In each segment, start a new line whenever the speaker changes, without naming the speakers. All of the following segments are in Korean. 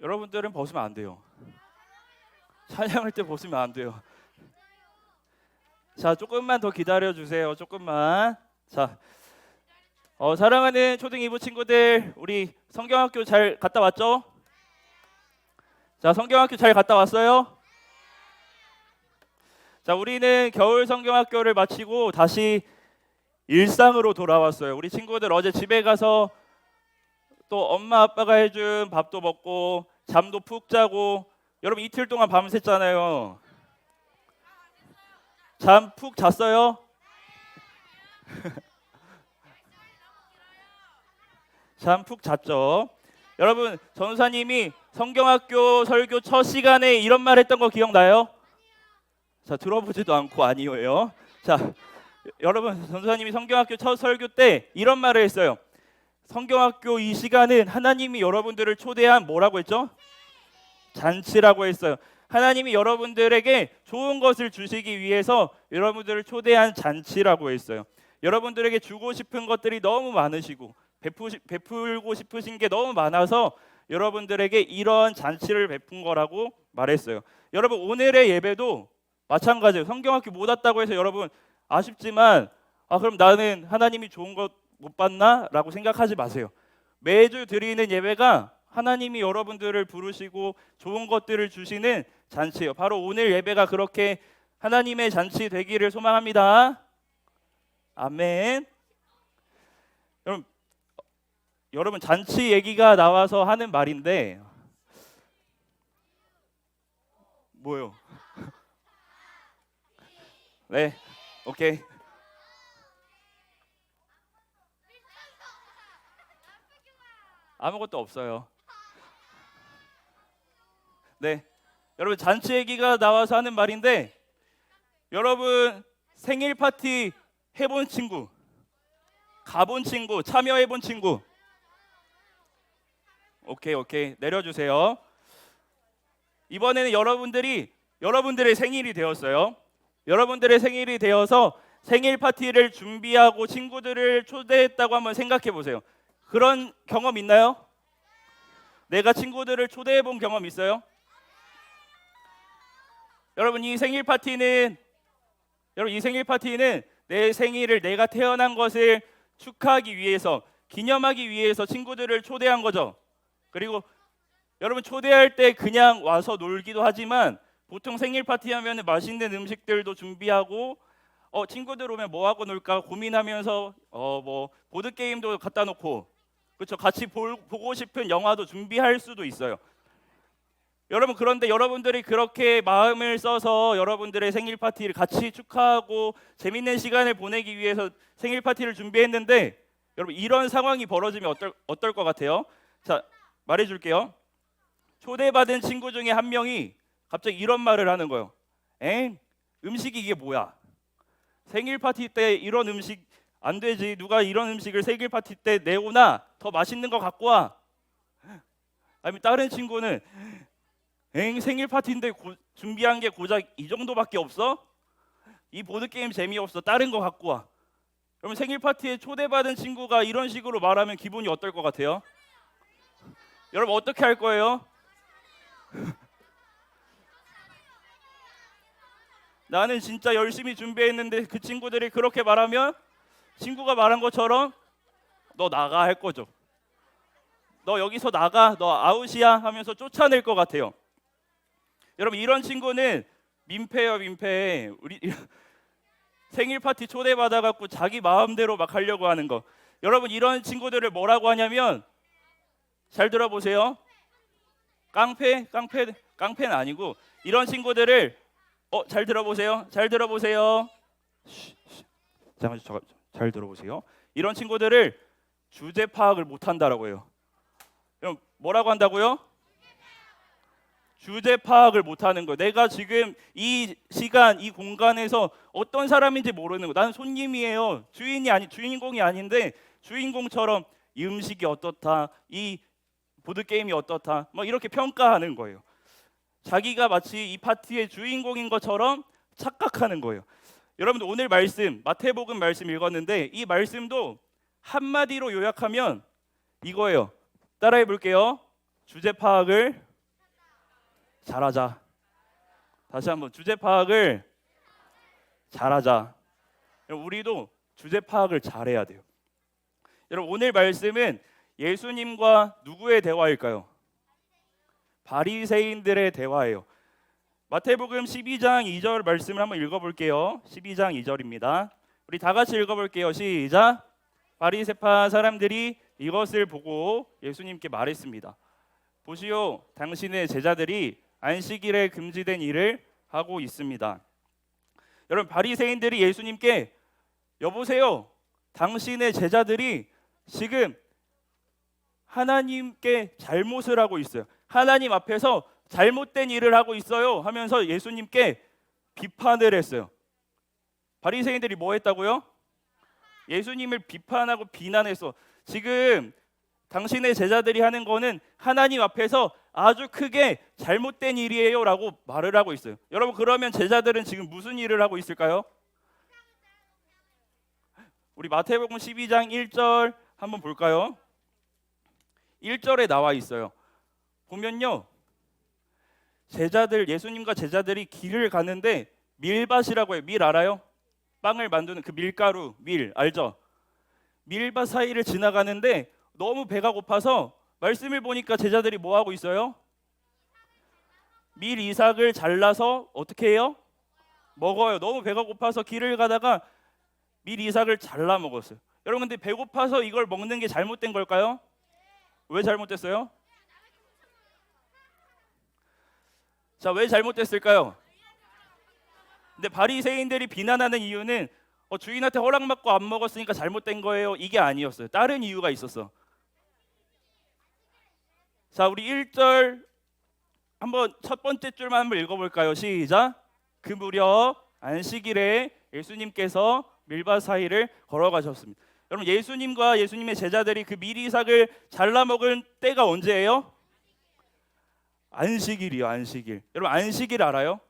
여러분들은 벗으면 안 돼요. 찬양할 때 벗으면 안 돼요. 자, 조금만 더 기다려 주세요. 조금만. 자, 사랑하는 초등 2부 친구들, 우리 성경학교 잘 갔다 왔죠? 자, 성경학교 잘 갔다 왔어요? 자, 우리는 겨울 성경학교를 마치고 다시 일상으로 돌아왔어요. 우리 친구들 어제 집에 가서 또 엄마 아빠가 해준 밥도 먹고 잠도 푹 자고, 여러분 이틀 동안 밤샜잖아요. 잠 푹 잤어요? 잠 푹 잤죠? 여러분, 전사님이 성경학교 설교 첫 시간에 이런 말 했던 거 기억나요? 자, 들어보지도 않고 아니에요. 자, 여러분, 전사님이 성경학교 첫 설교 때 이런 말을 했어요. 성경학교 이 시간은 하나님이 여러분들을 초대한 뭐라고 했죠? 잔치라고 했어요. 하나님이 여러분들에게 좋은 것을 주시기 위해서 여러분들을 초대한 잔치라고 했어요. 여러분들에게 주고 싶은 것들이 너무 많으시고 베풀고 싶으신 게 너무 많아서 여러분들에게 이런 잔치를 베푼 거라고 말했어요. 여러분, 오늘의 예배도 마찬가지예요. 성경학교 못 왔다고 해서 여러분 아쉽지만 그럼 나는 하나님이 좋은 것 못 받나? 라고 생각하지 마세요. 매주 드리는 예배가 하나님이 여러분들을 부르시고 좋은 것들을 주시는 잔치예요. 바로 오늘 예배가 그렇게 하나님의 잔치 되기를 소망합니다. 아멘. 여러분 잔치 얘기가 나와서 하는 말인데 뭐요? 네, 오케이. 아무것도 없어요. 네, 여러분 잔치 얘기가 나와서 하는 말인데, 여러분 생일 파티 해본 친구, 가본 친구, 참여해본 친구, 오케이 내려주세요. 이번에는 여러분들의 생일이 되었어요. 여러분들의 생일이 되어서 생일 파티를 준비하고 친구들을 초대했다고 한번 생각해 보세요. 그런 경험 있나요? 내가 친구들을 초대해 본 경험 있어요? 여러분 이 생일 파티는 내 생일을, 내가 태어난 것을 축하하기 위해서, 기념하기 위해서 친구들을 초대한 거죠. 그리고 여러분 초대할 때 그냥 와서 놀기도 하지만 보통 생일 파티 하면 맛있는 음식들도 준비하고 친구들 오면 뭐 하고 놀까 고민하면서 뭐 보드 게임도 갖다 놓고, 그렇죠, 같이 보고 싶은 영화도 준비할 수도 있어요. 여러분, 그런데 여러분들이 그렇게 마음을 써서 여러분들의 생일 파티를 같이 축하하고 재밌는 시간을 보내기 위해서 생일 파티를 준비했는데, 여러분 이런 상황이 벌어지면 어떨 것 같아요? 자, 말해줄게요. 초대받은 친구 중에 한 명이 갑자기 이런 말을 하는 거예요. 음식이 이게 뭐야? 생일 파티 때 이런 음식 안 되지. 누가 이런 음식을 생일 파티 때 내오나? 더 맛있는 거 갖고 와. 아니면 다른 친구는 생일 파티인데 준비한 게 고작 이 정도밖에 없어? 이 보드게임 재미없어. 다른 거 갖고 와. 그럼 생일 파티에 초대받은 친구가 이런 식으로 말하면 기분이 어떨 것 같아요? 여러분 어떻게 할 거예요? 나는 진짜 열심히 준비했는데 그 친구들이 그렇게 말하면 친구가 말한 것처럼 너 나가 할 거죠. 너 여기서 나가, 너 아웃이야 하면서 쫓아낼 것 같아요. 여러분 이런 친구는 민폐예요, 민폐. 우리 생일 파티 초대받아갖고 자기 마음대로 막 하려고 하는 거. 여러분 이런 친구들을 뭐라고 하냐면, 잘 들어보세요. 깡패는 아니고, 이런 친구들을 잘 들어보세요. 잠깐만, 잘 들어보세요. 이런 친구들을 주제 파악을 못 한다라고 해요. 그럼 뭐라고 한다고요? 주제 파악을 못 하는 거예요. 내가 지금 이 시간, 이 공간에서 어떤 사람인지 모르는 거. 나는 손님이에요. 주인공이 아닌데 주인공처럼 이 음식이 어떻다, 이 보드 게임이 어떻다, 막 이렇게 평가하는 거예요. 자기가 마치 이 파티의 주인공인 것처럼 착각하는 거예요. 여러분들 오늘 말씀, 마태복음 말씀 읽었는데 이 말씀도 한마디로 요약하면 이거예요. 따라해 볼게요. 주제 파악을 잘하자. 다시 한번 주제 파악을 잘하자. 우리도 주제 파악을 잘해야 돼요. 여러분 오늘 말씀은 예수님과 누구의 대화일까요? 바리새인들의 대화예요. 마태복음 12장 2절 말씀을 한번 읽어볼게요. 12장 2절입니다. 우리 다 같이 읽어볼게요. 시작. 바리새파 사람들이 이것을 보고 예수님께 말했습니다. 보시오, 당신의 제자들이 안식일에 금지된 일을 하고 있습니다. 여러분 바리새인들이 예수님께 여보세요, 당신의 제자들이 지금 하나님께 잘못을 하고 있어요. 하나님 앞에서 잘못된 일을 하고 있어요 하면서 예수님께 비판을 했어요. 바리새인들이 뭐 했다고요? 예수님을 비판하고 비난했어. 지금 당신의 제자들이 하는 거는 하나님 앞에서 아주 크게 잘못된 일이에요 라고 말을 하고 있어요. 여러분 그러면 제자들은 지금 무슨 일을 하고 있을까요? 우리 마태복음 12장 1절 한번 볼까요? 1절에 나와 있어요. 보면요, 제자들, 예수님과 제자들이 길을 가는데 밀밭이라고 해요. 밀 알아요? 빵을 만드는 그 밀가루, 밀 알죠? 밀밭 사이를 지나가는데 너무 배가 고파서 말씀을 보니까 제자들이 뭐 하고 있어요? 밀 이삭을 잘라서 어떻게 해요? 먹어요. 너무 배가 고파서 길을 가다가 밀 이삭을 잘라 먹었어요. 여러분 근데 배고파서 이걸 먹는 게 잘못된 걸까요? 왜 잘못됐어요? 자, 왜 잘못됐을까요? 근데 바리새인들이 비난하는 이유는 주인한테 허락받고 안 먹었으니까 잘못된 거예요. 이게 아니었어요. 다른 이유가 있었어. 자, 우리 1절 한번 첫 번째 줄만 한번 읽어볼까요? 시작. 그 무렵 안식일에 예수님께서 밀밭 사이를 걸어가셨습니다. 여러분 예수님과 예수님의 제자들이 그 밀이삭을 잘라 먹은 때가 언제예요? 안식일이요. 안식일. 여러분 안식일 알아요?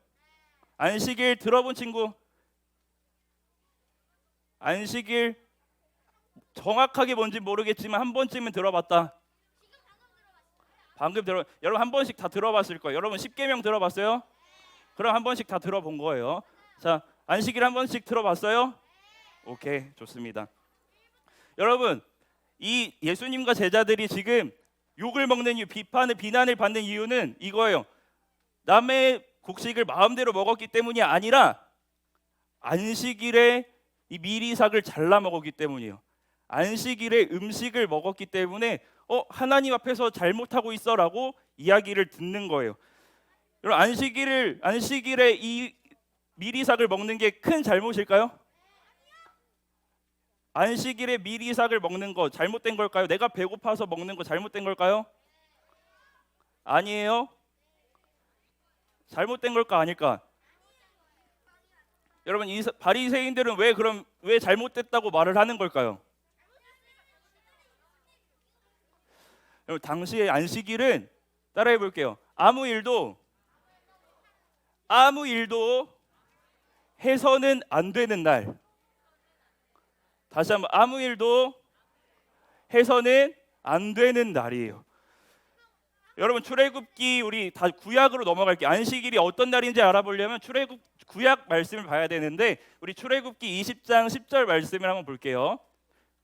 안식일 들어본 친구? 안식일 정확하게 뭔지 모르겠지만 한 번쯤은 들어봤다. 방금 들어. 여러분 한 번씩 다 들어봤을 거예요. 여러분 10계명 들어봤어요? 그럼 한 번씩 다 들어본 거예요. 자, 안식일 한 번씩 들어봤어요? 오케이, 좋습니다. 여러분 이 예수님과 제자들이 지금 욕을 먹는 이유, 비난을 받는 이유는 이거예요. 남의 곡식을 마음대로 먹었기 때문이 아니라 안식일에 이 밀이삭을 잘라 먹었기 때문이에요. 안식일에 음식을 먹었기 때문에 하나님 앞에서 잘못하고 있어라고 이야기를 듣는 거예요. 여러분 안식일에 이 밀이삭을 먹는 게 큰 잘못일까요? 안식일에 밀이삭을 먹는 거 잘못된 걸까요? 내가 배고파서 먹는 거 잘못된 걸까요? 아니에요. 잘못된 걸까 아닐까? 여러분 이 바리새인들은 왜 잘못됐다고 말을 하는 걸까요? 여러분 당시의 안식일은 따라해 볼게요. 아무 일도 해서는 안 되는 날. 다시 한번 아무 일도 해서는 안 되는 날이에요. 여러분 출애굽기 우리 다 구약으로 넘어갈게요. 안식일이 어떤 날인지 알아보려면 구약 말씀을 봐야 되는데 우리 출애굽기 20장 10절 말씀을 한번 볼게요.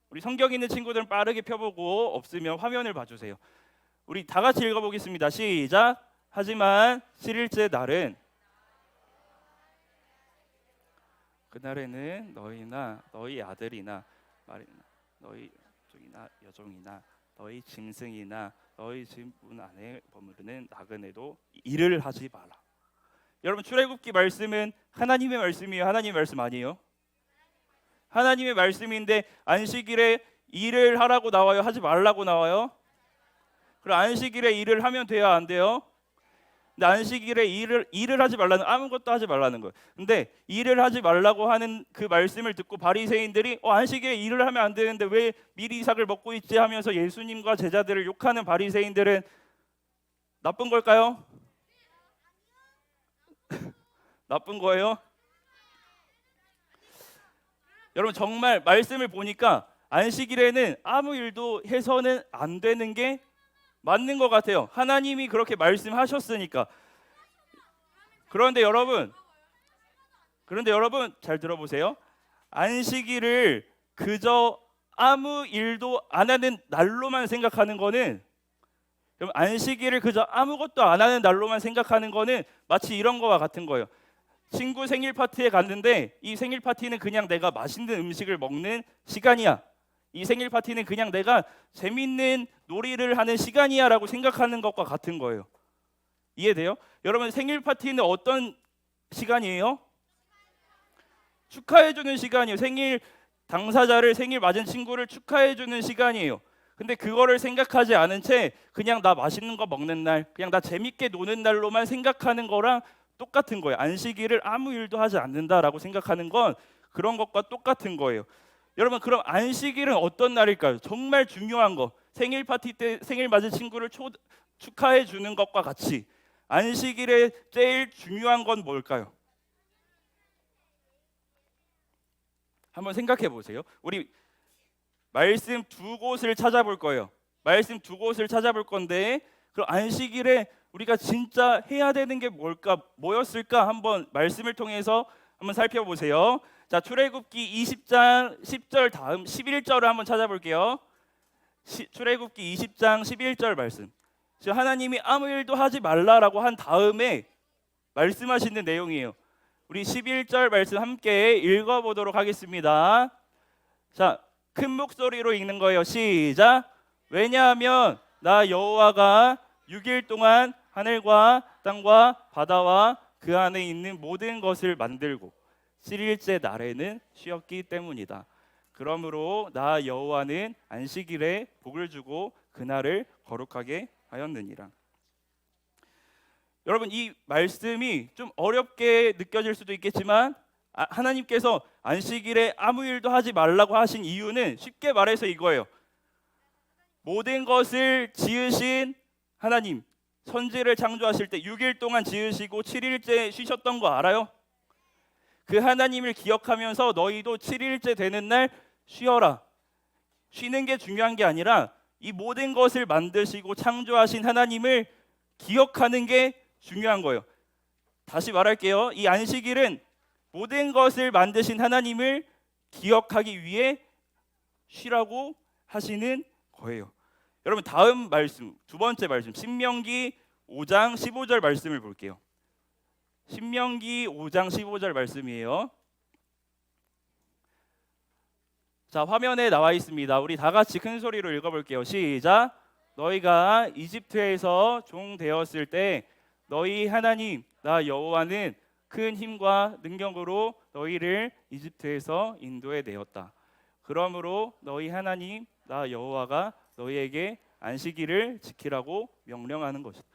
우리 성경 있는 친구들은 빠르게 펴보고 없으면 화면을 봐주세요. 우리 다 같이 읽어보겠습니다. 시작. 하지만 7일째 날은 그날에는 너희나 너희 아들이나 너희 종이나 여종이나 너희 짐승이나 너희 집 문 안에 머무르는 나그네도 일을 하지 마라. 여러분 출애굽기 말씀은 하나님의 말씀이에요? 하나님의 말씀 아니에요? 하나님의 말씀인데 안식일에 일을 하라고 나와요? 하지 말라고 나와요? 그럼 안식일에 일을 하면 돼야 안 돼요? 근데 안식일에 일을 하지 말라는, 아무것도 하지 말라는 거예요. 근데 일을 하지 말라고 하는 그 말씀을 듣고 바리새인들이 안식일에 일을 하면 안 되는데 왜 밀이삭을 먹고 있지 하면서 예수님과 제자들을 욕하는 바리새인들은 나쁜 걸까요? 나쁜 거예요? 여러분 정말 말씀을 보니까 안식일에는 아무 일도 해서는 안 되는 게 맞는 것 같아요. 하나님이 그렇게 말씀하셨으니까. 그런데 여러분, 잘 들어보세요. 안식일을 그저 아무 일도 안 하는 날로만 생각하는 거는, 그럼 안식일을 그저 아무것도 안 하는 날로만 생각하는 거는 마치 이런 거와 같은 거예요. 친구 생일 파티에 갔는데 이 생일 파티는 그냥 내가 맛있는 음식을 먹는 시간이야. 이 생일 파티는 그냥 내가 재밌는 놀이를 하는 시간이야 라고 생각하는 것과 같은 거예요. 이해돼요? 여러분, 생일 파티는 어떤 시간이에요? 축하해주는 시간이에요. 생일 당사자를, 생일 맞은 친구를 축하해주는 시간이에요. 근데 그거를 생각하지 않은 채 그냥 나 맛있는 거 먹는 날, 그냥 나 재밌게 노는 날로만 생각하는 거랑 똑같은 거예요. 안식일을 아무 일도 하지 않는다라고 생각하는 건 그런 것과 똑같은 거예요. 여러분, 그럼 안식일은 어떤 날일까요? 정말 중요한 거, 생일 파티 때 생일 맞은 친구를 축하해 주는 것과 같이 안식일에 제일 중요한 건 뭘까요? 한번 생각해 보세요. 우리 말씀 두 곳을 찾아볼 거예요. 말씀 두 곳을 찾아볼 건데, 그럼 안식일에 우리가 진짜 해야 되는 게 뭐였을까? 한번 말씀을 통해서 한번 살펴보세요. 자, 출애굽기 20장 10절 다음 11절을 한번 찾아볼게요. 출애굽기 20장 11절 말씀. 지금 하나님이 아무 일도 하지 말라라고 한 다음에 말씀하시는 내용이에요. 우리 11절 말씀 함께 읽어보도록 하겠습니다. 자, 큰 목소리로 읽는 거예요. 시작. 왜냐하면 나 여호와가 6일 동안 하늘과 땅과 바다와 그 안에 있는 모든 것을 만들고 7일째 날에는 쉬었기 때문이다. 그러므로 나 여호와는 안식일에 복을 주고 그날을 거룩하게 하였느니라. 여러분, 이 말씀이 좀 어렵게 느껴질 수도 있겠지만 하나님께서 안식일에 아무 일도 하지 말라고 하신 이유는 쉽게 말해서 이거예요. 모든 것을 지으신 하나님, 천지를 창조하실 때 6일 동안 지으시고 7일째 쉬셨던 거 알아요? 그 하나님을 기억하면서 너희도 7일째 되는 날 쉬어라. 쉬는 게 중요한 게 아니라 이 모든 것을 만드시고 창조하신 하나님을 기억하는 게 중요한 거예요. 다시 말할게요. 이 안식일은 모든 것을 만드신 하나님을 기억하기 위해 쉬라고 하시는 거예요. 여러분, 다음 말씀, 두 번째 말씀, 신명기 5장 15절 말씀을 볼게요. 신명기 5장 15절 말씀이에요. 자, 화면에 나와 있습니다. 우리 다 같이 큰 소리로 읽어볼게요. 시작. 너희가 이집트에서 종 되었을 때 너희 하나님 나 여호와는 큰 힘과 능력으로 너희를 이집트에서 인도해 내었다. 그러므로 너희 하나님 나 여호와가 너희에게 안식일을 지키라고 명령하는 것이다.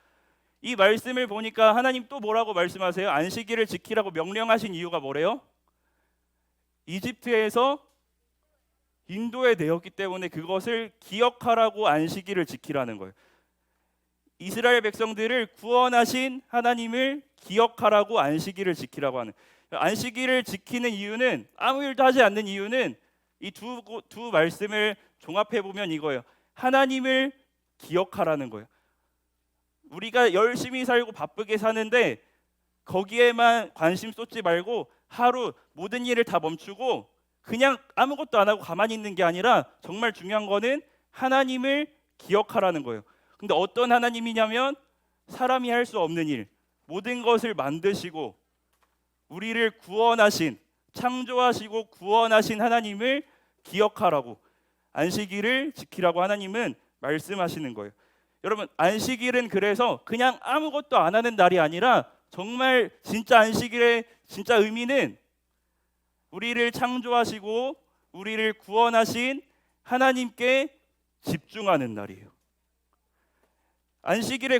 이 말씀을 보니까 하나님 또 뭐라고 말씀하세요? 안식일을 지키라고 명령하신 이유가 뭐래요? 이집트에서 인도에 내었기 때문에 그것을 기억하라고 안식일을 지키라는 거예요. 이스라엘 백성들을 구원하신 하나님을 기억하라고 안식일을 지키라고 하는, 안식일을 지키는 이유는, 아무 일도 하지 않는 이유는 이 두 말씀을 종합해 보면 이거예요. 하나님을 기억하라는 거예요. 우리가 열심히 살고 바쁘게 사는데 거기에만 관심 쏟지 말고 하루 모든 일을 다 멈추고 그냥 아무것도 안 하고 가만히 있는 게 아니라 정말 중요한 거는 하나님을 기억하라는 거예요. 근데 어떤 하나님이냐면 사람이 할 수 없는 일, 모든 것을 만드시고 우리를 구원하신, 창조하시고 구원하신 하나님을 기억하라고, 안식일을 지키라고 하나님은 말씀하시는 거예요. 여러분, 안식일은 그래서 그냥 아무것도 안 하는 날이 아니라 정말 진짜 안식일의 진짜 의미는 우리를 창조하시고 우리를 구원하신 하나님께 집중하는 날이에요.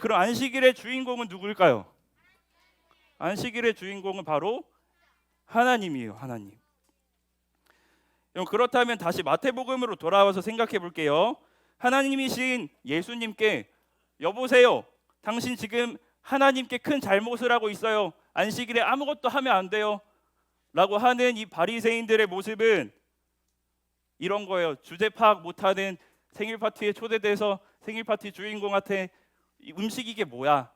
그럼 안식일의 주인공은 누구일까요? 안식일의 주인공은 바로 하나님이에요. 하나님. 그렇다면 다시 마태복음으로 돌아와서 생각해 볼게요. 하나님이신 예수님께 여보세요, 당신 지금 하나님께 큰 잘못을 하고 있어요. 안식일에 아무것도 하면 안 돼요 라고 하는 이 바리새인들의 모습은 이런 거예요. 주제 파악 못하는 생일 파티에 초대돼서 생일 파티 주인공한테 이 음식 이게 뭐야?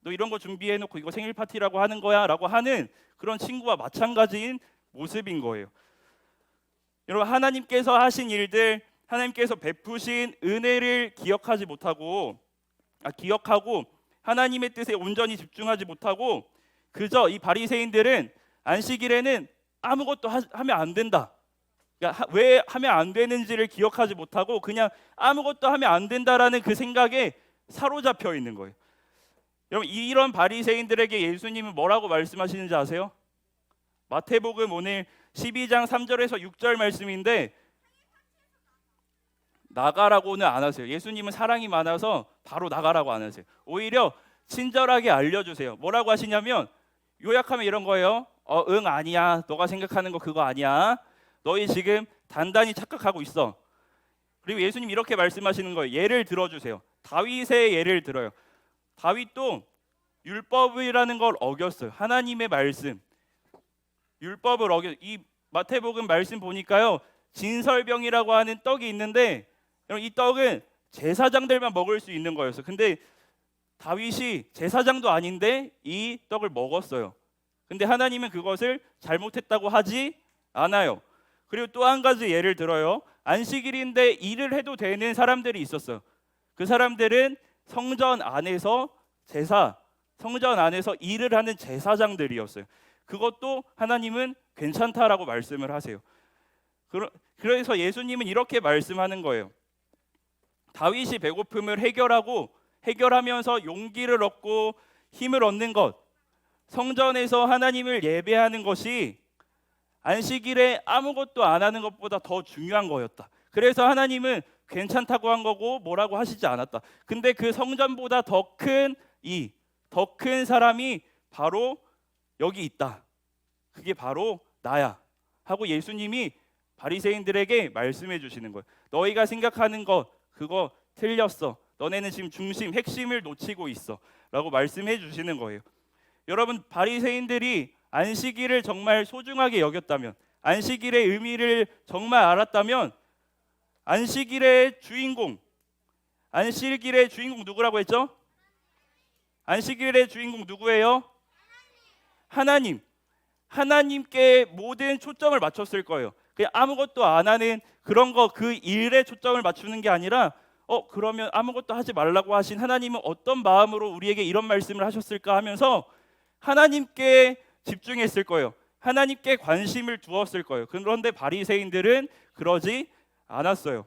너 이런 거 준비해놓고 이거 생일 파티라고 하는 거야? 라고 하는 그런 친구와 마찬가지인 모습인 거예요. 여러분, 하나님께서 하신 일들, 하나님께서 베푸신 은혜를 기억하고 하나님의 뜻에 온전히 집중하지 못하고 그저 이 바리새인들은 안식일에는 아무것도 하면 안 된다. 그러니까 왜 하면 안 되는지를 기억하지 못하고 그냥 아무것도 하면 안 된다라는 그 생각에 사로잡혀 있는 거예요. 여러분, 이런 바리새인들에게 예수님은 뭐라고 말씀하시는지 아세요? 마태복음 오늘 12장 3절에서 6절 말씀인데 나가라고는 안 하세요. 예수님은 사랑이 많아서 바로 나가라고 안 하세요. 오히려 친절하게 알려주세요. 뭐라고 하시냐면 요약하면 이런 거예요. 응, 아니야. 너가 생각하는 거 그거 아니야. 너희 지금 단단히 착각하고 있어. 그리고 예수님 이렇게 말씀하시는 거예요. 예를 들어주세요. 다윗의 예를 들어요. 다윗도 율법이라는 걸 어겼어요. 하나님의 말씀, 율법을 이 마태복음 말씀 보니까요, 진설병이라고 하는 떡이 있는데 이 떡은 제사장들만 먹을 수 있는 거였어요. 근데 다윗이 제사장도 아닌데 이 떡을 먹었어요. 근데 하나님은 그것을 잘못했다고 하지 않아요. 그리고 또 한 가지 예를 들어요. 안식일인데 일을 해도 되는 사람들이 있었어요. 그 사람들은 성전 안에서 일을 하는 제사장들이었어요. 그것도 하나님은 괜찮다라고 말씀을 하세요. 그래서 예수님은 이렇게 말씀하는 거예요. 다윗이 배고픔을 해결하면서 용기를 얻고 힘을 얻는 것, 성전에서 하나님을 예배하는 것이 안식일에 아무것도 안 하는 것보다 더 중요한 거였다. 그래서 하나님은 괜찮다고 한 거고 뭐라고 하시지 않았다. 근데 그 성전보다 더 큰 사람이 바로 여기 있다. 그게 바로 나야 하고 예수님이 바리새인들에게 말씀해 주시는 거예요. 너희가 생각하는 것 그거 틀렸어. 너네는 지금 핵심을 놓치고 있어 라고 말씀해 주시는 거예요. 여러분, 바리새인들이 안식일을 정말 소중하게 여겼다면, 안식일의 의미를 정말 알았다면 안식일의 주인공 누구라고 했죠? 안식일의 주인공 누구예요? 하나님께 모든 초점을 맞췄을 거예요. 그냥 아무것도 안 하는 그런 거, 그 일에 초점을 맞추는 게 아니라 그러면 아무것도 하지 말라고 하신 하나님은 어떤 마음으로 우리에게 이런 말씀을 하셨을까 하면서 하나님께 집중했을 거예요. 하나님께 관심을 두었을 거예요. 그런데 바리새인들은 그러지 않았어요.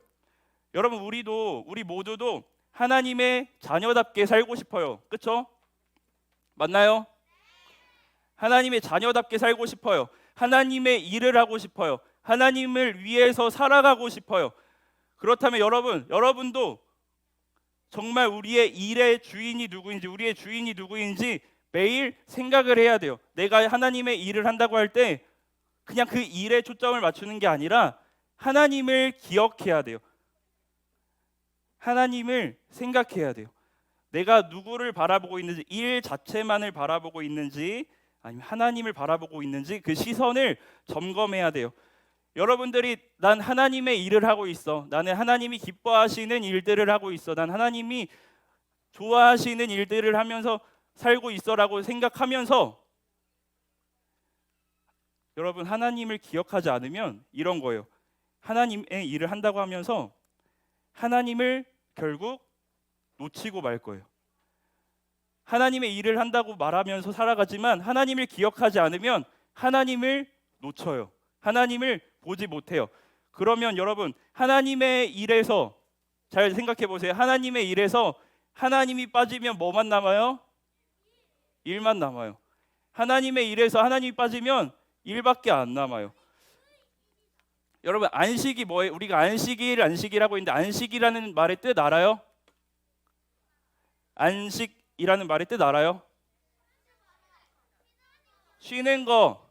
여러분, 우리 모두도 하나님의 자녀답게 살고 싶어요. 그렇죠? 맞나요? 하나님의 자녀답게 살고 싶어요. 하나님의 일을 하고 싶어요. 하나님을 위해서 살아가고 싶어요. 그렇다면 여러분도 정말 우리의 일의 주인이 누구인지 매일 생각을 해야 돼요. 내가 하나님의 일을 한다고 할 때 그냥 그 일에 초점을 맞추는 게 아니라 하나님을 기억해야 돼요. 하나님을 생각해야 돼요. 내가 누구를 바라보고 있는지, 일 자체만을 바라보고 있는지 아니면 하나님을 바라보고 있는지 그 시선을 점검해야 돼요. 여러분들이 난 하나님의 일을 하고 있어. 나는 하나님이 기뻐하시는 일들을 하고 있어. 난 하나님이 좋아하시는 일들을 하면서 살고 있어라고 생각하면서 여러분, 하나님을 기억하지 않으면 이런 거예요. 하나님의 일을 한다고 하면서 하나님을 결국 놓치고 말 거예요. 하나님의 일을 한다고 말하면서 살아가지만 하나님을 기억하지 않으면 하나님을 놓쳐요. 하나님을 보지 못해요. 그러면 여러분, 하나님의 일에서 잘 생각해 보세요. 하나님의 일에서 하나님이 빠지면 뭐만 남아요? 일만 남아요. 하나님의 일에서 하나님이 빠지면 일밖에 안 남아요. 여러분, 안식이 뭐예요? 우리가 안식이라고 있는데 안식이라는 말의 뜻 알아요? 안식이라는 말의 뜻 알아요? 쉬는 거.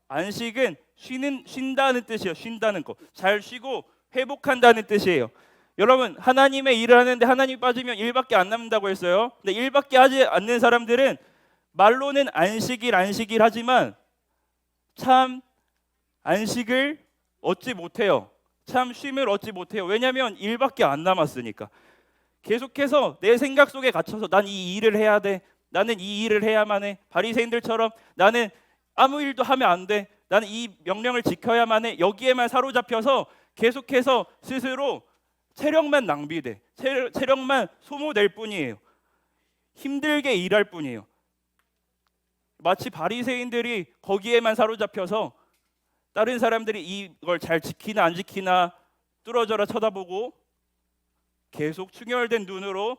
안식은 쉰다는 뜻이에요. 쉰다는 거. 잘 쉬고 회복한다는 뜻이에요. 여러분, 하나님의 일을 하는데 하나님이 빠지면 일밖에 안 남는다고 했어요. 근데 일밖에 하지 않는 사람들은 말로는 안식일 하지만 참 안식을 얻지 못해요. 참 쉼을 얻지 못해요. 왜냐하면 일밖에 안 남았으니까. 계속해서 내 생각 속에 갇혀서 난 이 일을 해야 돼. 나는 이 일을 해야만 해. 바리새인들처럼 나는 아무 일도 하면 안 돼. 나는 이 명령을 지켜야만 해. 여기에만 사로잡혀서 계속해서 스스로 체력만 낭비돼. 체력만 소모될 뿐이에요. 힘들게 일할 뿐이에요. 마치 바리새인들이 거기에만 사로잡혀서 다른 사람들이 이걸 잘 지키나 안 지키나 뚫어져라 쳐다보고 계속 충혈된 눈으로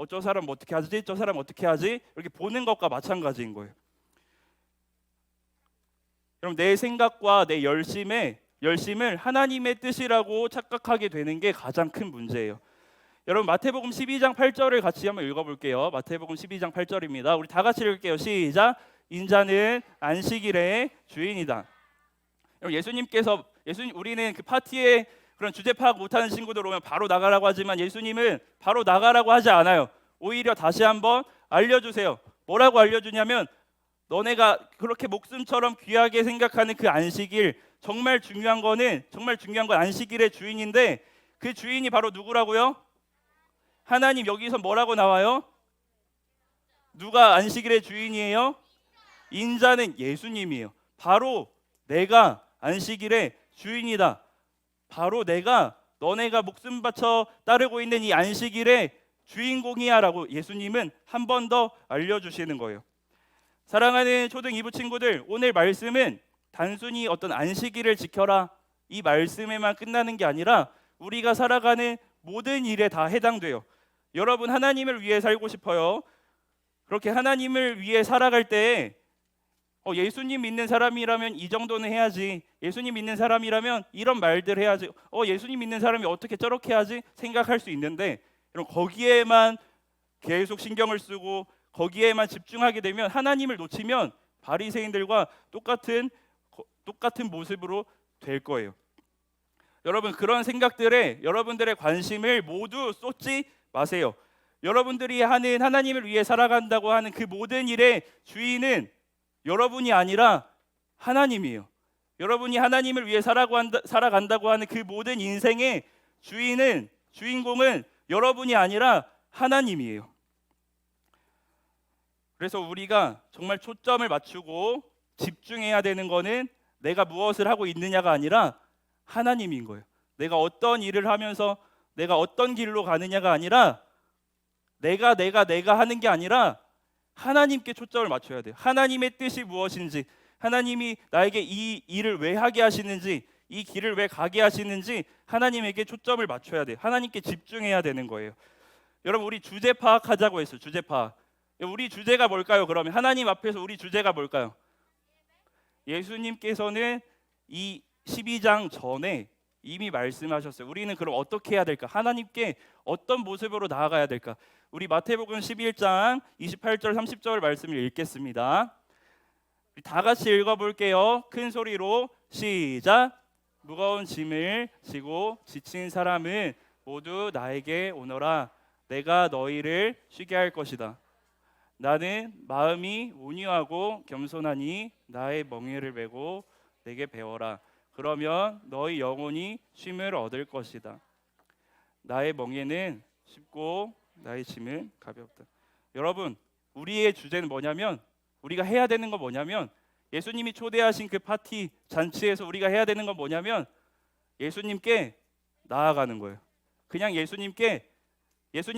저 사람 어떻게 하지? 저 사람 어떻게 하지? 이렇게 보는 것과 마찬가지인 거예요. 그럼 내 생각과 내 열심을 하나님의 뜻이라고 착각하게 되는 게 가장 큰 문제예요. 여러분 마태복음 12장 8절을 같이 한번 읽어볼게요. 마태복음 12장 8절입니다. 우리 다 같이 읽을게요. 시작. 인자는 안식일의 주인이다. 여러분 우리는 그 파티에 그런 주제 파악 못하는 친구들 오면 바로 나가라고 하지만 예수님은 바로 나가라고 하지 않아요. 오히려 다시 한번 알려주세요. 뭐라고 알려주냐면 너네가 그렇게 목숨처럼 귀하게 생각하는 그 안식일, 정말 중요한 건 안식일의 주인인데 그 주인이 바로 누구라고요? 하나님. 여기서 뭐라고 나와요? 누가 안식일의 주인이에요? 인자는 예수님이에요. 바로 내가 안식일의 주인이다. 바로 내가 너네가 목숨 바쳐 따르고 있는 이 안식일의 주인공이야 라고 예수님은 한 번 더 알려주시는 거예요. 사랑하는 초등 2부 친구들, 오늘 말씀은 단순히 어떤 안식일을 지켜라 이 말씀에만 끝나는 게 아니라 우리가 살아가는 모든 일에 다 해당돼요. 여러분 하나님을 위해 살고 싶어요. 그렇게 하나님을 위해 살아갈 때 예수님 믿는 사람이라면 이 정도는 해야지. 예수님 믿는 사람이라면 이런 말들 해야지. 예수님 믿는 사람이 어떻게 저렇게 하지? 생각할 수 있는데 거기에만 계속 신경을 쓰고 거기에만 집중하게 되면 하나님을 놓치면 바리새인들과 똑같은 모습으로 될 거예요. 여러분 그런 생각들에 여러분들의 관심을 모두 쏟지 마세요. 여러분들이 하는 하나님을 위해 살아간다고 하는 그 모든 일의 주인은 여러분이 아니라 하나님이에요. 여러분이 하나님을 위해 살아간다고 하는 그 모든 인생의 주인공은 여러분이 아니라 하나님이에요. 그래서 우리가 정말 초점을 맞추고 집중해야 되는 거는 내가 무엇을 하고 있느냐가 아니라 하나님인 거예요. 내가 어떤 일을 하면서 내가 어떤 길로 가느냐가 아니라 내가 하는 게 아니라 하나님께 초점을 맞춰야 돼요. 하나님의 뜻이 무엇인지, 하나님이 나에게 이 일을 왜 하게 하시는지, 이 길을 왜 가게 하시는지 하나님에게 초점을 맞춰야 돼요. 하나님께 집중해야 되는 거예요. 여러분 우리 주제 파악하자고 했어요. 주제 파악. 우리 주제가 뭘까요? 그러면 하나님 앞에서 우리 주제가 뭘까요? 예수님께서는 이 12장 전에 이미 말씀하셨어요. 우리는 그럼 어떻게 해야 될까? 하나님께 어떤 모습으로 나아가야 될까? 우리 마태복음 11장 28절 30절 말씀을 읽겠습니다. 다 같이 읽어볼게요. 큰 소리로 시작. 무거운 짐을 지고 지친 사람은 모두 나에게 오너라. 내가 너희를 쉬게 할 것이다. 나는 마음이 온유하고 겸손하니 나의 멍에를 메고 내게 배워라. 그러면 너희 영혼이 쉼을 얻을 것이다. 나의 멍에는 쉽고 나의 짐은 가볍다. 여러분 우리의 주제는 뭐냐면 우리가 해야 되는 건 뭐냐면 예수님이 초대하신 그 파티 잔치에서 우리가 해야 되는 건 뭐냐면 예수님께 나아가는 거예요. 그냥 예수님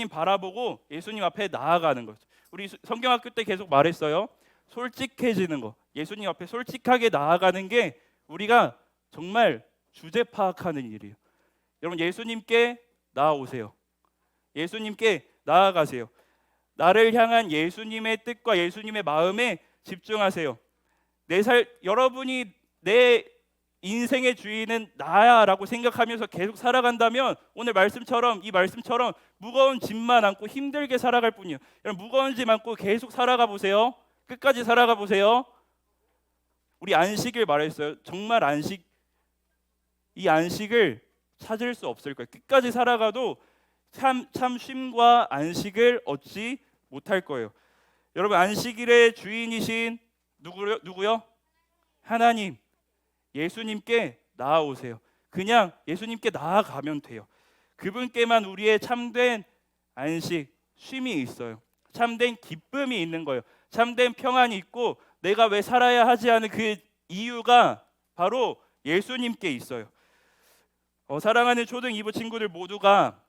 바라보고 예수님 앞에 나아가는 거죠. 우리 성경학교 때 계속 말했어요. 솔직해지는 거. 예수님 앞에 솔직하게 나아가는 게 우리가 정말 주제 파악하는 일이에요. 여러분 예수님께 나아오세요. 예수님께 나아가세요. 나를 향한 예수님의 뜻과 예수님의 마음에 집중하세요. 여러분이 내 인생의 주인은 나야라고 생각하면서 계속 살아간다면 오늘 이 말씀처럼 무거운 짐만 안고 힘들게 살아갈 뿐이에요. 여러분 무거운 짐 안고 계속 살아가 보세요. 끝까지 살아가 보세요. 우리 안식일 말했어요. 정말 이 안식을 찾을 수 없을 거예요. 끝까지 살아가도 참 쉼과 안식을 얻지 못할 거예요. 여러분 안식일의 주인이신 누구요? 하나님. 예수님께 나아오세요. 그냥 예수님께 나아가면 돼요. 그분께만 우리의 참된 안식, 쉼이 있어요. 참된 기쁨이 있는 거예요. 참된 평안이 있고 내가 왜 살아야 하지 하는 그 이유가 바로 예수님께 있어요. 사랑하는 초등 2부 친구들 모두가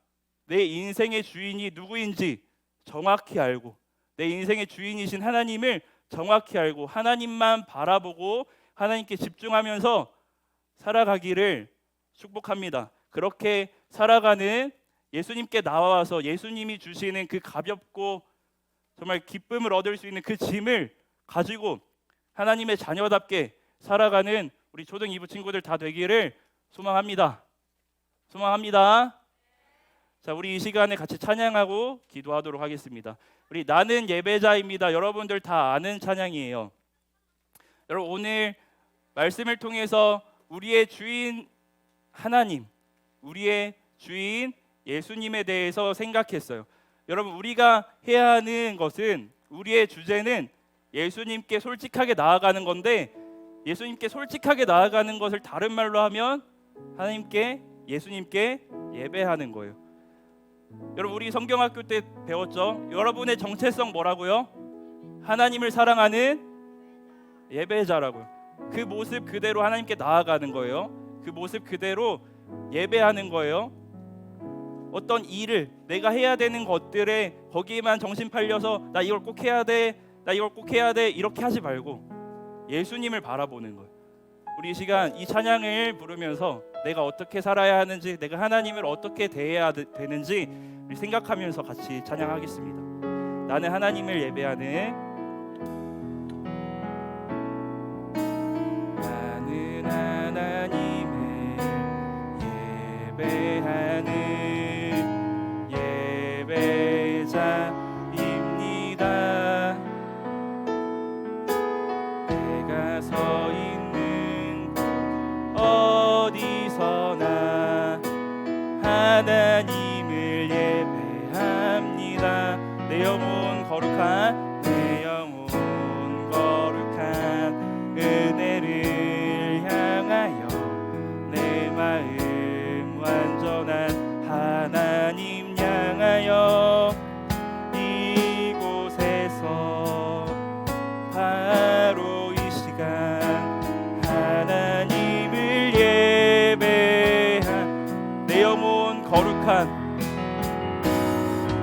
내 인생의 주인이 누구인지 정확히 알고 내 인생의 주인이신 하나님을 정확히 알고 하나님만 바라보고 하나님께 집중하면서 살아가기를 축복합니다. 그렇게 살아가는 예수님께 나와서 예수님이 주시는 그 가볍고 정말 기쁨을 얻을 수 있는 그 짐을 가지고 하나님의 자녀답게 살아가는 우리 초등 2부 친구들 다 되기를 소망합니다. 자, 우리 이 시간에 같이 찬양하고 기도하도록 하겠습니다. 우리 나는 예배자입니다. 여러분들 다 아는 찬양이에요. 여러분 오늘 말씀을 통해서 우리의 주인 하나님, 우리의 주인 예수님에 대해서 생각했어요. 여러분 우리가 해야 하는 것은 우리의 주제는 예수님께 솔직하게 나아가는 건데 예수님께 솔직하게 나아가는 것을 다른 말로 하면 하나님께 예수님께 예배하는 거예요. 여러분 우리 성경학교 때 배웠죠? 여러분의 정체성 뭐라고요? 하나님을 사랑하는 예배자라고요. 그 모습 그대로 하나님께 나아가는 거예요. 그 모습 그대로 예배하는 거예요. 어떤 일을 내가 해야 되는 것들에 거기에만 정신 팔려서 나 이걸 꼭 해야 돼, 나 이걸 꼭 해야 돼 이렇게 하지 말고 예수님을 바라보는 거예요. 우리 이 시간 이 찬양을 부르면서 내가 어떻게 살아야 하는지, 내가 하나님을 어떻게 대해야 되는지 생각하면서 같이 찬양하겠습니다. 나는 하나님을 예배하는, 나는 하나님을 예배하는 예배자입니다. 내가 서 있는 어디서나 하나님을 예배합니다. 내 영혼 거룩한, 내 영혼 거룩한 은혜를 향하여 내 마음 완전한 하나님 향하여 이곳에서 바로 이 시간 하나님을 예배한 내 영혼 거룩한,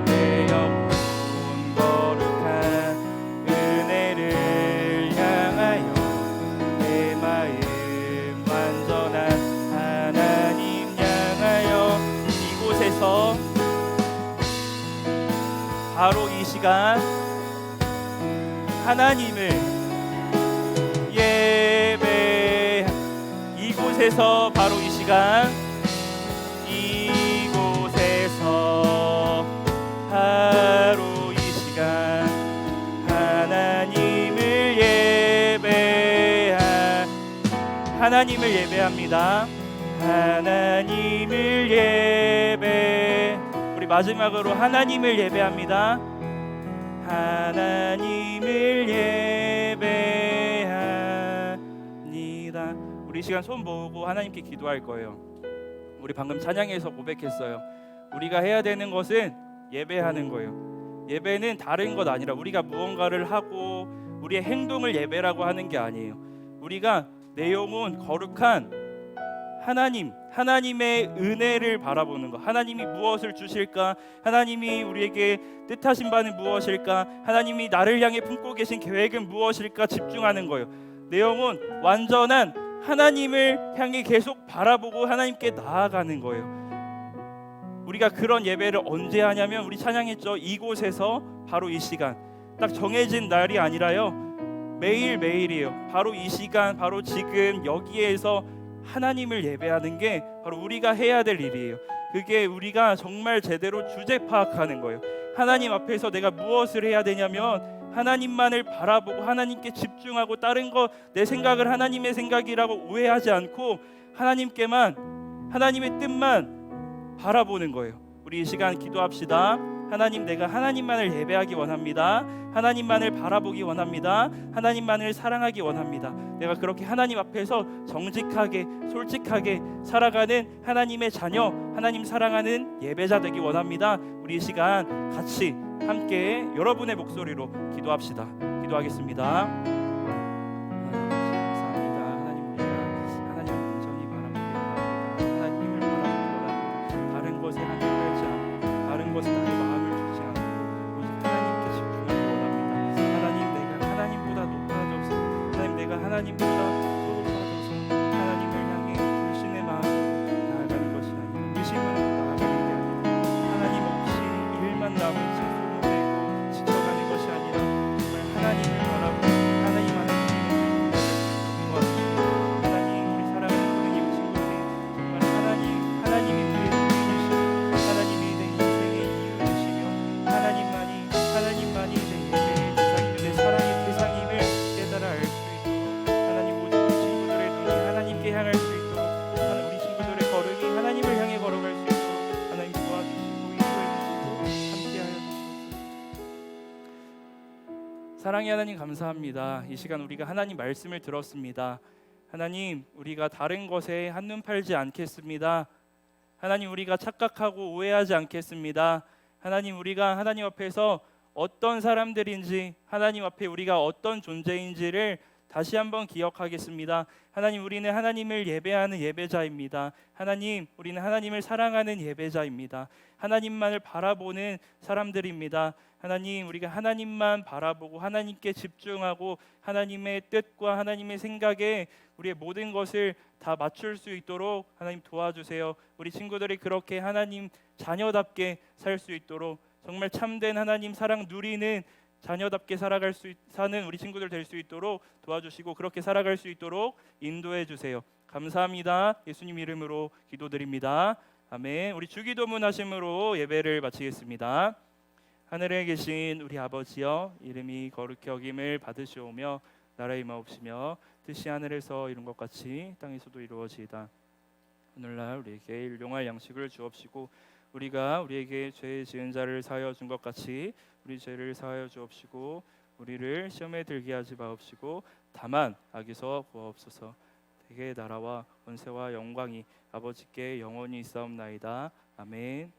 내 영혼 거룩한 은혜를 향하여 내 마음 완전한 하나님 향하여 이곳에서 바로 이 시간 하나님을 예배, 이곳에서 바로 이 시간 이곳에서 바로 이 시간 하나님을 하나님을 예배합니다. 하나님을 예배. 우리 마지막으로 하나님을 예배합니다. 하나님을 예배합니다. 우리 이 시간 손 모으고 하나님께 기도할 거예요. 우리 방금 찬양에서 고백했어요. 우리가 해야 되는 것은 예배하는 거예요. 예배는 다른 것 아니라 우리가 무언가를 하고 우리의 행동을 예배라고 하는 게 아니에요. 우리가 내 영혼 거룩한 하나님, 하나님의 은혜를 바라보는 것. 하나님이 무엇을 주실까? 하나님이 우리에게 뜻하신 바는 무엇일까? 하나님이 나를 향해 품고 계신 계획은 무엇일까? 집중하는 거예요. 내 영혼 완전한 하나님을 향해 계속 바라보고 하나님께 나아가는 거예요. 우리가 그런 예배를 언제 하냐면 우리 찬양했죠. 이곳에서 바로 이 시간. 딱 정해진 날이 아니라요. 매일매일이에요. 바로 이 시간, 바로 지금 여기에서 하나님을 예배하는 게 바로 우리가 해야 될 일이에요. 그게 우리가 정말 제대로 주제 파악하는 거예요. 하나님 앞에서 내가 무엇을 해야 되냐면 하나님만을 바라보고 하나님께 집중하고 다른 거 내 생각을 하나님의 생각이라고 오해하지 않고 하나님께만, 하나님의 뜻만 바라보는 거예요. 우리 이 시간 기도합시다. 하나님, 내가 하나님만을 예배하기 원합니다. 하나님만을 바라보기 원합니다. 하나님만을 사랑하기 원합니다. 내가 그렇게 하나님 앞에서 정직하게 솔직하게 살아가는 하나님의 자녀, 하나님 사랑하는 예배자 되기 원합니다. 우리 이 시간 같이 함께 여러분의 목소리로 기도합시다. 기도하겠습니다. 것에 나의 마음을 두지 않고 오직 하나님께 집중하기 원합니다. 하나님, 내가 하나님보다 높아져서, 하나님, 내가 하나님보다 더 높아져서 하나님을 향해 불신의 마음으로 나아가는 것이 아니라 의심으로 나아가는 게 아니라 하나님 없이 일만 남은 채 손을 내고 지쳐가는 것이 아니라 정말 하나님을 바라보고 하나님 안에 도와주시고, 하나님, 우리 사랑하는 모든 예배 친구들이 정말 하나님이 우리의 주인이시고 하나님이 하나님만이 내 예배의 대상이며 내 사랑의 대상임을 깨달아 알 수 있도록, 하나님, 모든 우리 친구들의 눈이 하나님께 향할 수 있도록, 우리 친구들의 걸음이 하나님을 향해 걸어갈 수 있도록 하나님 도와주시고 인도해 주시고 함께하여 주옵소서. 사랑의 하나님, 감사합니다. 이 시간 우리가 하나님 말씀을 들었습니다. 하나님, 우리가 다른 것에 한눈 팔지 않겠습니다. 하나님, 우리가 착각하고 오해하지 않겠습니다. 하나님, 우리가 하나님 앞에서 어떤 사람들인지, 하나님 앞에 우리가 어떤 존재인지를 다시 한번 기억하겠습니다. 하나님, 우리는 하나님을 예배하는 예배자입니다. 하나님, 우리는 하나님을 사랑하는 예배자입니다. 하나님만을 바라보는 사람들입니다. 하나님, 우리가 하나님만 바라보고 하나님께 집중하고 하나님의 뜻과 하나님의 생각에 우리의 모든 것을 다 맞출 수 있도록 하나님 도와주세요. 우리 친구들이 그렇게 하나님 자녀답게 살 수 있도록, 정말 참된 하나님 사랑 누리는 자녀답게 사는 우리 친구들 될 수 있도록 도와주시고 그렇게 살아갈 수 있도록 인도해 주세요. 감사합니다. 예수님 이름으로 기도드립니다. 아멘. 우리 주기도문 하심으로 예배를 마치겠습니다. 하늘에 계신 우리 아버지여, 이름이 거룩히 여김을 받으시오며 나라의 임하옵시며 뜻이 하늘에서 이룬 것 같이 땅에서도 이루어지이다. 오늘날 우리에게 일용할 양식을 주옵시고 우리가 우리에게 죄 지은 자를 사하여 준 것 같이 우리 죄를 사하여 주옵시고 우리를 시험에 들게 하지 마옵시고 다만 악에서 구하옵소서. 대개 나라와 권세와 영광이 아버지께 영원히 있사옵나이다. 아멘.